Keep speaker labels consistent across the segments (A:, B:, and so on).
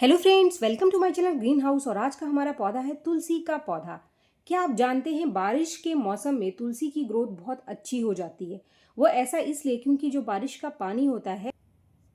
A: Hello friends, welcome to my channel green house. और आज का हमारा पौधा है तुलसी का पौधा। क्या आप जानते हैं बारिश के मौसम में तुलसी की ग्रोथ बहुत अच्छी हो जाती है। वो ऐसा इसलिए क्योंकि जो बारिश का पानी होता है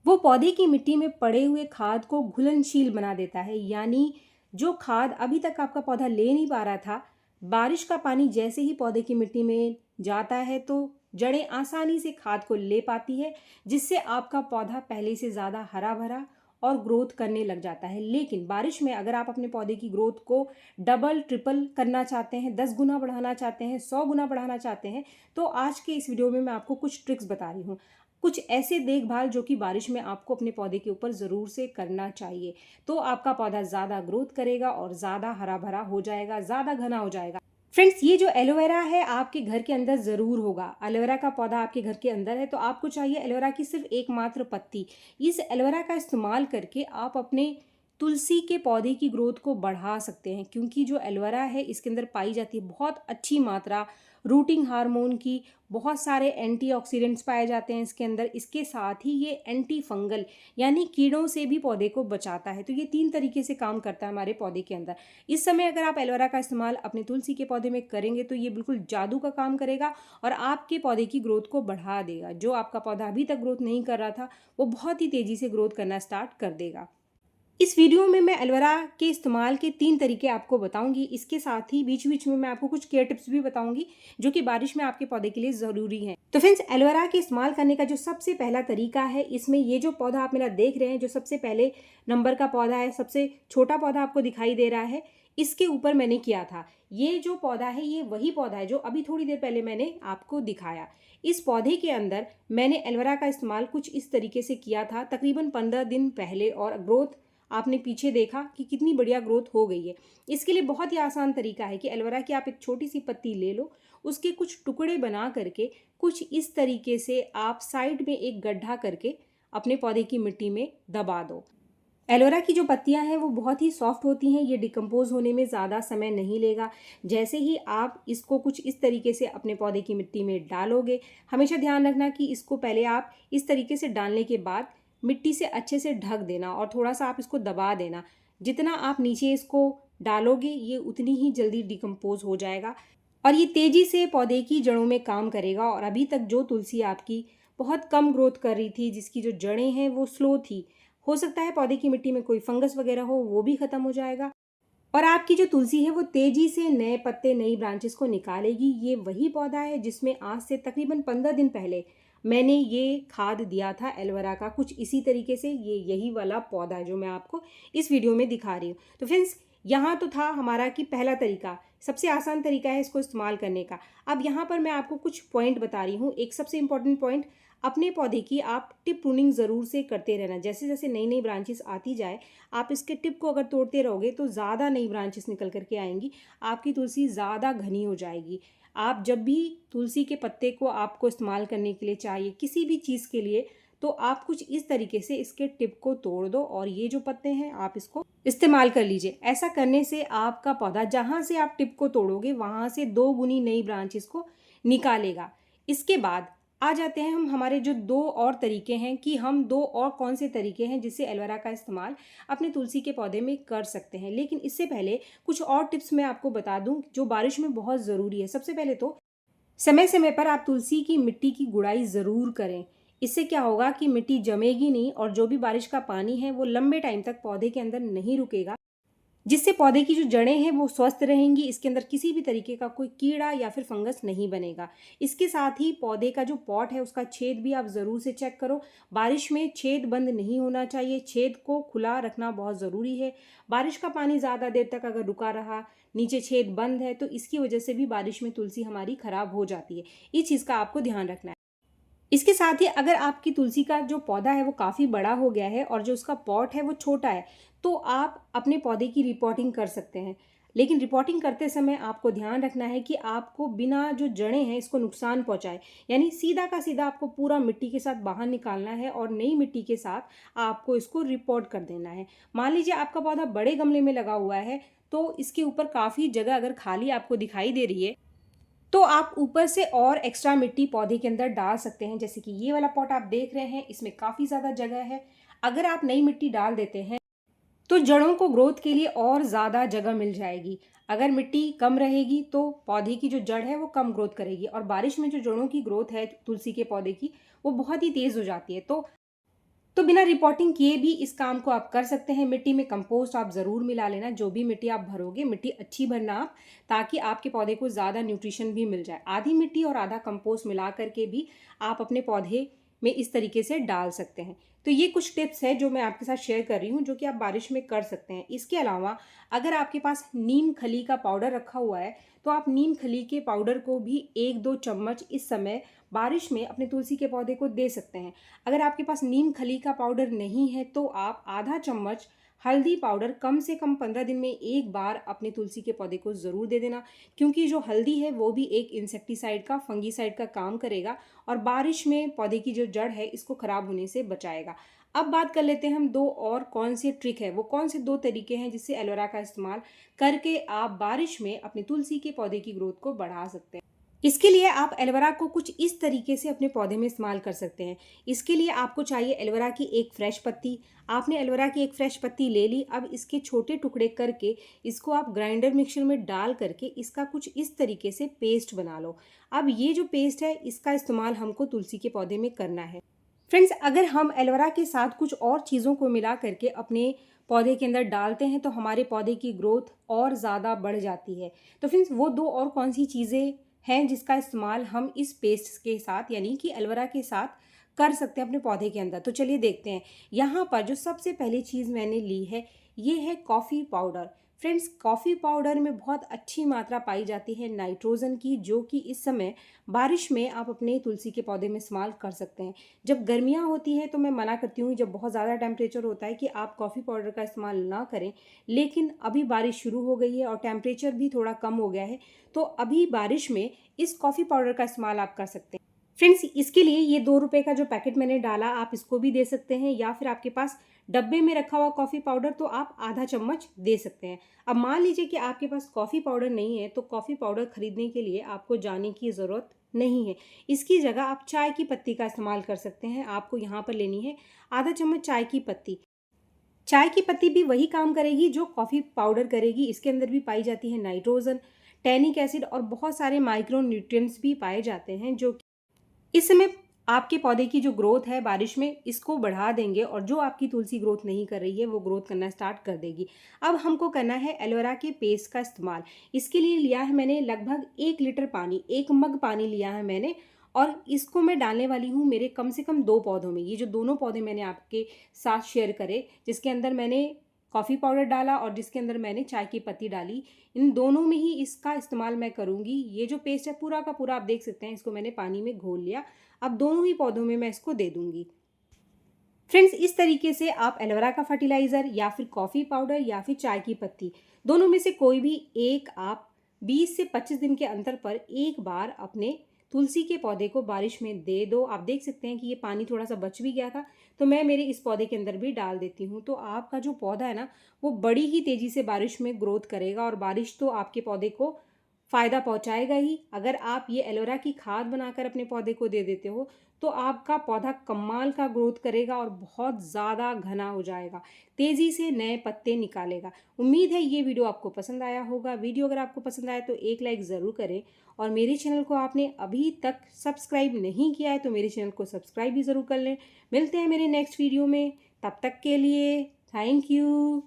A: वो पौधे की मिट्टी में पड़े हुए खाद को घुलनशील बना देता है। यानी जो खाद अभी तक आपका पौधा ले नहीं पा रहा था, बारिश का पानी जैसे ही पौधे की मिट्टी में जाता है तो जड़ें आसानी से खाद को ले पाती है, जिससे आपका पौधा पहले से ज़्यादा हरा भरा और ग्रोथ करने लग जाता है। लेकिन बारिश में अगर आप अपने पौधे की ग्रोथ को डबल ट्रिपल करना चाहते हैं, 10 गुना बढ़ाना चाहते हैं, 100 गुना बढ़ाना चाहते हैं, तो आज के इस वीडियो में मैं आपको कुछ ट्रिक्स बता रही हूँ। कुछ ऐसे देखभाल जो कि बारिश में आपको अपने पौधे के ऊपर ज़रूर से करना चाहिए, तो आपका पौधा ज़्यादा ग्रोथ करेगा और ज़्यादा हरा भरा हो जाएगा, ज़्यादा घना हो जाएगा। फ्रेंड्स, ये जो एलोवेरा है आपके घर के अंदर ज़रूर होगा। एलोवेरा का पौधा आपके घर के अंदर है तो आपको चाहिए एलोवेरा की सिर्फ एकमात्र पत्ती। इस एलोवेरा का इस्तेमाल करके आप अपने तुलसी के पौधे की ग्रोथ को बढ़ा सकते हैं, क्योंकि जो एलोवेरा है इसके अंदर पाई जाती है बहुत अच्छी मात्रा रूटिंग हार्मोन की। बहुत सारे एंटीऑक्सीडेंट्स पाए जाते हैं इसके अंदर। इसके साथ ही ये एंटी फंगल यानी कीड़ों से भी पौधे को बचाता है। तो ये 3 तरीके से काम करता है हमारे पौधे के अंदर। इस समय अगर आप एलोवेरा का इस्तेमाल अपने तुलसी के पौधे में करेंगे तो ये बिल्कुल जादू का काम करेगा और आपके पौधे की ग्रोथ को बढ़ा देगा। जो आपका पौधा अभी तक ग्रोथ नहीं कर रहा था वो बहुत ही तेज़ी से ग्रोथ करना स्टार्ट कर देगा। इस वीडियो में मैं एलोवेरा के इस्तेमाल के 3 तरीके आपको बताऊंगी। इसके साथ ही बीच बीच में मैं आपको कुछ केयर टिप्स भी बताऊंगी जो कि बारिश में आपके पौधे के लिए ज़रूरी हैं। तो फ्रेंड्स, एलोवेरा के इस्तेमाल करने का जो सबसे पहला तरीका है, इसमें ये जो पौधा आप मेरा देख रहे हैं, जो सबसे पहले नंबर का पौधा है, सबसे छोटा पौधा आपको दिखाई दे रहा है, इसके ऊपर मैंने किया था। ये जो पौधा है ये वही पौधा है जो अभी थोड़ी देर पहले मैंने आपको दिखाया। इस पौधे के अंदर मैंने एलोवेरा का इस्तेमाल कुछ इस तरीके से किया था तकरीबन 15 दिन पहले, और ग्रोथ आपने पीछे देखा कि कितनी बढ़िया ग्रोथ हो गई है। इसके लिए बहुत ही आसान तरीका है कि एलोवेरा की आप एक छोटी सी पत्ती ले लो, उसके कुछ टुकड़े बना करके कुछ इस तरीके से आप साइड में एक गड्ढा करके अपने पौधे की मिट्टी में दबा दो। एलोवेरा की जो पत्तियां हैं वो बहुत ही सॉफ्ट होती हैं, ये डिकम्पोज होने में ज़्यादा समय नहीं लेगा। जैसे ही आप इसको कुछ इस तरीके से अपने पौधे की मिट्टी में डालोगे, हमेशा ध्यान रखना कि इसको पहले आप इस तरीके से डालने के बाद मिट्टी से अच्छे से ढक देना और थोड़ा सा आप इसको दबा देना। जितना आप नीचे इसको डालोगे ये उतनी ही जल्दी डिकम्पोज हो जाएगा और ये तेज़ी से पौधे की जड़ों में काम करेगा। और अभी तक जो तुलसी आपकी बहुत कम ग्रोथ कर रही थी, जिसकी जो जड़ें हैं वो स्लो थी, हो सकता है पौधे की मिट्टी में कोई फंगस वगैरह हो, वो भी ख़त्म हो जाएगा और आपकी जो तुलसी है वो तेज़ी से नए पत्ते, नई ब्रांचेस को निकालेगी। ये वही पौधा है जिसमें आज से तकरीबन 15 दिन पहले मैंने ये खाद दिया था एलोवेरा का, कुछ इसी तरीके से। ये यही वाला पौधा है जो मैं आपको इस वीडियो में दिखा रही हूँ। तो फ्रेंड्स, यहाँ तो था हमारा कि पहला तरीका, सबसे आसान तरीका है इसको इस्तेमाल करने का। अब यहाँ पर मैं आपको कुछ पॉइंट बता रही हूँ। एक सबसे इंपॉर्टेंट पॉइंट, अपने पौधे की आप टिप प्रूनिंग ज़रूर से करते रहना। जैसे जैसे नई नई ब्रांचेस आती जाए, आप इसके टिप को अगर तोड़ते रहोगे तो ज़्यादा नई ब्रांचेस निकल करके आएंगी, आपकी तुलसी ज़्यादा घनी हो जाएगी। आप जब भी तुलसी के पत्ते को आपको इस्तेमाल करने के लिए चाहिए किसी भी चीज़ के लिए, तो आप कुछ इस तरीके से इसके टिप को तोड़ दो और ये जो पत्ते हैं आप इसको इस्तेमाल कर लीजिए। ऐसा करने से आपका पौधा जहाँ से आप टिप को तोड़ोगे वहाँ से 2 गुनी नई ब्रांचेस को निकालेगा। इसके बाद आ जाते हैं हम हमारे जो 2 और तरीके हैं कि हम 2 और कौन से तरीके हैं जिससे एलोवेरा का इस्तेमाल अपने तुलसी के पौधे में कर सकते हैं। लेकिन इससे पहले कुछ और टिप्स मैं आपको बता दूं जो बारिश में बहुत ज़रूरी है। सबसे पहले तो समय समय पर आप तुलसी की मिट्टी की गुड़ाई ज़रूर करें। इससे क्या होगा कि मिट्टी जमेगी नहीं और जो भी बारिश का पानी है वो लंबे टाइम तक पौधे के अंदर नहीं रुकेगा, जिससे पौधे की जो जड़ें हैं वो स्वस्थ रहेंगी। इसके अंदर किसी भी तरीके का कोई कीड़ा या फिर फंगस नहीं बनेगा। इसके साथ ही पौधे का जो पॉट है उसका छेद भी आप ज़रूर से चेक करो। बारिश में छेद बंद नहीं होना चाहिए, छेद को खुला रखना बहुत ज़रूरी है। बारिश का पानी ज़्यादा देर तक अगर रुका रहा, नीचे छेद बंद है, तो इसकी वजह से भी बारिश में तुलसी हमारी ख़राब हो जाती है। इस चीज़ का आपको ध्यान रखना है। इसके साथ ही अगर आपकी तुलसी का जो पौधा है वो काफ़ी बड़ा हो गया है और जो उसका पॉट है वो छोटा है, तो आप अपने पौधे की रिपोर्टिंग कर सकते हैं। लेकिन रिपोर्टिंग करते समय आपको ध्यान रखना है कि आपको बिना जो जड़ें हैं इसको नुकसान पहुंचाए, यानी सीधा का सीधा आपको पूरा मिट्टी के साथ बाहर निकालना है और नई मिट्टी के साथ आपको इसको रिपोर्ट कर देना है। मान लीजिए आपका पौधा बड़े गमले में लगा हुआ है, तो इसके ऊपर काफ़ी जगह अगर खाली आपको दिखाई दे रही है तो आप ऊपर से और एक्स्ट्रा मिट्टी पौधे के अंदर डाल सकते हैं। जैसे कि ये वाला पॉट आप देख रहे हैं, इसमें काफ़ी ज़्यादा जगह है। अगर आप नई मिट्टी डाल देते हैं तो जड़ों को ग्रोथ के लिए और ज़्यादा जगह मिल जाएगी। अगर मिट्टी कम रहेगी तो पौधे की जो जड़ है वो कम ग्रोथ करेगी, और बारिश में जो जड़ों की ग्रोथ है तुलसी के पौधे की, वो बहुत ही तेज़ हो जाती है। तो बिना रिपोर्टिंग किए भी इस काम को आप कर सकते हैं। मिट्टी में कंपोस्ट आप ज़रूर मिला लेना। जो भी मिट्टी आप भरोगे, मिट्टी अच्छी भरना आप, ताकि आपके पौधे को ज़्यादा न्यूट्रिशन भी मिल जाए। आधी मिट्टी और आधा कंपोस्ट मिला करके भी आप अपने पौधे में इस तरीके से डाल सकते हैं। तो ये कुछ टिप्स हैं जो मैं आपके साथ शेयर कर रही हूँ, जो कि आप बारिश में कर सकते हैं। इसके अलावा अगर आपके पास नीम खली का पाउडर रखा हुआ है, तो आप नीम खली के पाउडर को भी 1-2 चम्मच इस समय बारिश में अपने तुलसी के पौधे को दे सकते हैं। अगर आपके पास नीम खली का पाउडर नहीं है तो आप आधा चम्मच हल्दी पाउडर कम से कम 15 दिन में एक बार अपने तुलसी के पौधे को ज़रूर दे देना, क्योंकि जो हल्दी है वो भी एक इंसेक्टिसाइड का, फंगीसाइड का काम करेगा, और बारिश में पौधे की जो जड़ है इसको ख़राब होने से बचाएगा। अब बात कर लेते हैं हम दो और कौन से ट्रिक है, वो कौन से 2 तरीके हैं जिससे एलोवेरा का इस्तेमाल करके आप बारिश में अपने तुलसी के पौधे की ग्रोथ को बढ़ा सकते हैं। इसके लिए आप एलोवेरा को कुछ इस तरीके से अपने पौधे में इस्तेमाल कर सकते हैं। इसके लिए आपको चाहिए एलोवेरा की एक फ्रेश पत्ती। आपने एलोवेरा की एक फ्रेश पत्ती ले ली। अब इसके छोटे टुकड़े करके इसको आप ग्राइंडर मिक्सर में डाल करके इसका कुछ इस तरीके से पेस्ट बना लो। अब ये जो पेस्ट है इसका इस्तेमाल हमको तुलसी के पौधे में करना है। फ्रेंड्स, अगर हम एलोवेरा के साथ कुछ और चीज़ों को मिला करके अपने पौधे के अंदर डालते हैं तो हमारे पौधे की ग्रोथ और ज़्यादा बढ़ जाती है। तो फ्रेंड्स, वो 2 और कौन सी चीज़ें हैं जिसका इस्तेमाल हम इस पेस्ट के साथ, यानी कि एलोवेरा के साथ, कर सकते हैं अपने पौधे के अंदर। तो चलिए देखते हैं। यहाँ पर जो सबसे पहली चीज़ मैंने ली है, ये है coffee powder. Friends, coffee powder में बहुत अच्छी मात्रा पाई जाती है नाइट्रोजन की, जो कि इस समय बारिश में आप अपने तुलसी के पौधे में इस्तेमाल कर सकते हैं। जब गर्मियाँ होती हैं तो मैं मना करती हूँ, जब बहुत ज़्यादा टेम्परेचर होता है, कि आप कॉफ़ी पाउडर का इस्तेमाल ना करें। लेकिन अभी बारिश शुरू हो गई है और टेम्परेचर भी थोड़ा कम हो गया है, तो अभी बारिश में इस कॉफ़ी पाउडर का इस्तेमाल आप कर सकते हैं। फ्रेंड्स, इसके लिए ये 2 रुपए का जो पैकेट मैंने डाला, आप इसको भी दे सकते हैं, या फिर आपके पास डब्बे में रखा हुआ कॉफ़ी पाउडर तो आप आधा चम्मच दे सकते हैं। अब मान लीजिए कि आपके पास कॉफ़ी पाउडर नहीं है, तो कॉफ़ी पाउडर खरीदने के लिए आपको जाने की ज़रूरत नहीं है। इसकी जगह आप चाय की पत्ती का इस्तेमाल कर सकते हैं। आपको यहाँ पर लेनी है आधा चम्मच चाय की पत्ती। चाय की पत्ती भी वही काम करेगी जो कॉफ़ी पाउडर करेगी। इसके अंदर भी पाई जाती है नाइट्रोजन, टैनिक एसिड और बहुत सारे माइक्रो न्यूट्रिएंट्स भी पाए जाते हैं, जो इस समय आपके पौधे की जो ग्रोथ है बारिश में इसको बढ़ा देंगे, और जो आपकी तुलसी ग्रोथ नहीं कर रही है वो ग्रोथ करना स्टार्ट कर देगी। अब हमको करना है एलोवेरा के पेस्ट का इस्तेमाल। इसके लिए लिया है मैंने लगभग 1 लीटर पानी, 1 मग पानी लिया है मैंने, और इसको मैं डालने वाली हूँ मेरे कम से कम 2 पौधों में। ये जो दोनों पौधे मैंने आपके साथ शेयर करे, जिसके अंदर मैंने कॉफ़ी पाउडर डाला और जिसके अंदर मैंने चाय की पत्ती डाली, इन दोनों में ही इसका इस्तेमाल मैं करूँगी। ये जो पेस्ट है पूरा का पूरा आप देख सकते हैं, इसको मैंने पानी में घोल लिया। अब दोनों ही पौधों में मैं इसको दे दूँगी। फ्रेंड्स, इस तरीके से आप एलोवेरा का फर्टिलाइज़र या फिर कॉफ़ी पाउडर या फिर चाय की पत्ती, दोनों में से कोई भी एक आप 20 से 25 दिन के अंतर पर एक बार अपने तुलसी के पौधे को बारिश में दे दो। आप देख सकते हैं कि ये पानी थोड़ा सा बच भी गया था, तो मैं मेरे इस पौधे के अंदर भी डाल देती हूँ। तो आपका जो पौधा है ना, वो बड़ी ही तेज़ी से बारिश में ग्रोथ करेगा, और बारिश तो आपके पौधे को फ़ायदा पहुंचाएगा ही। अगर आप ये एलोवेरा की खाद बनाकर अपने पौधे को दे देते हो, तो आपका पौधा कमाल का ग्रोथ करेगा और बहुत ज़्यादा घना हो जाएगा, तेज़ी से नए पत्ते निकालेगा। उम्मीद है ये वीडियो आपको पसंद आया होगा। वीडियो अगर आपको पसंद आए तो एक लाइक ज़रूर करें, और मेरे चैनल को आपने अभी तक सब्सक्राइब नहीं किया है तो मेरे चैनल को सब्सक्राइब भी ज़रूर कर लें। मिलते हैं मेरे नेक्स्ट वीडियो में, तब तक के लिए थैंक यू।